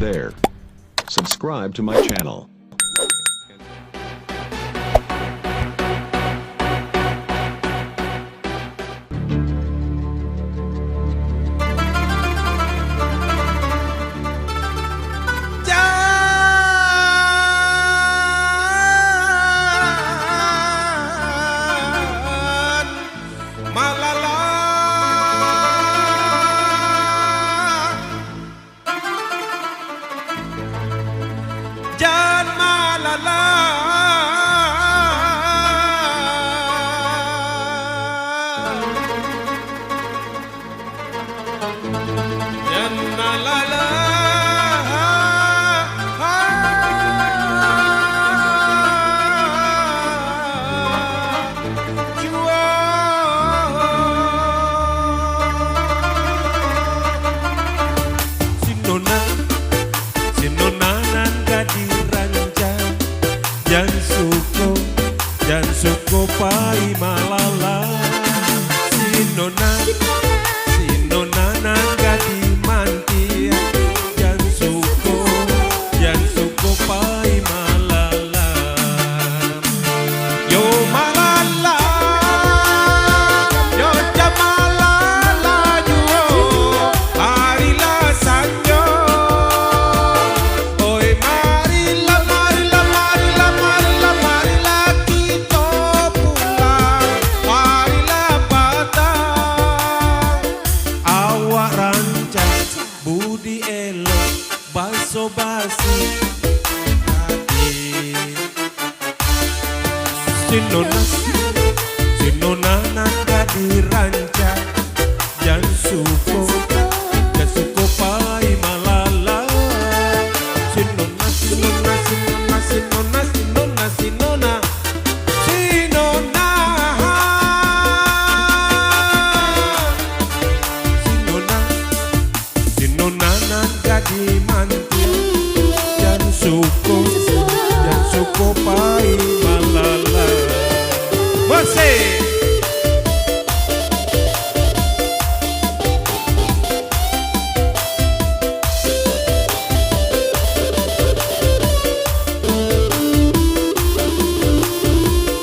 there. Subscribe to my channel. Jan malala, jan malala, Jan suko pai malala, sinona nangga di mantia. Jan suko pai malala. Yo malala, yo jamalala yo, marila sanyo. Oi marila, marila, marila, marila, marila. Budi elo baso basi sinona nangga diranca. Jan suko pai malala. Sinona sinona sinona sinona sinona sinona sinona sinona nangga di manti. Jan suko pai malala. Você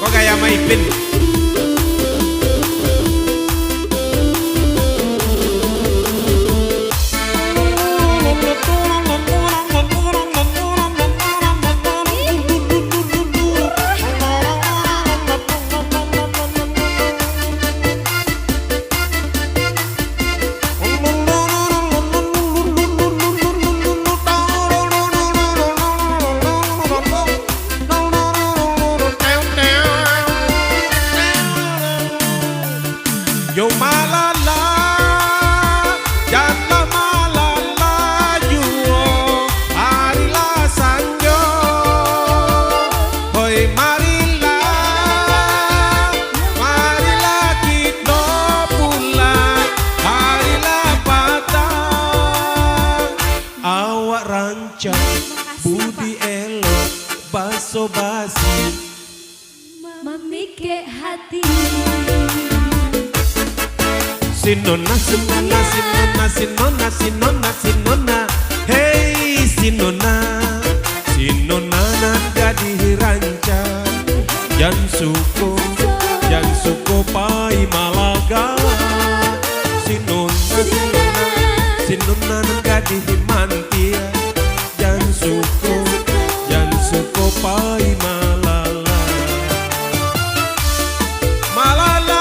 kok kayak Maipin? Yo malala, jatla malala juo, marila sanjo. Hoy marila, marila kita pulang, marila patang. Awak rancang, budi elo, baso basi, memikir hati. Sinona, sinona, sinona, sinona, sinona, sinona. Hey sinona, sinona nangga diranca. Jan suko pai malaga. Sinona, sinona, sinona nangga dimantia. Jan suko pai malala. Malala.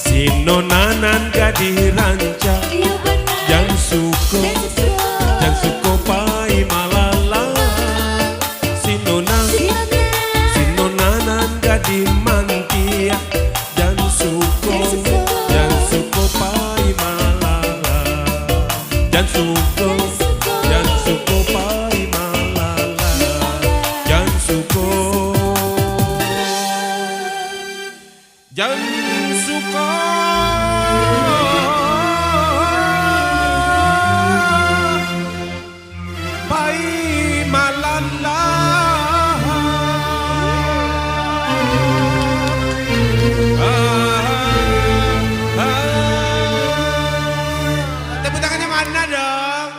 Sinonanan gak diranca, yang suko Jangan suka pai malala. Tepuk tangannya mana dong?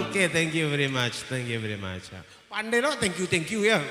Oke, thank you very much. Pandai lo, thank you ya.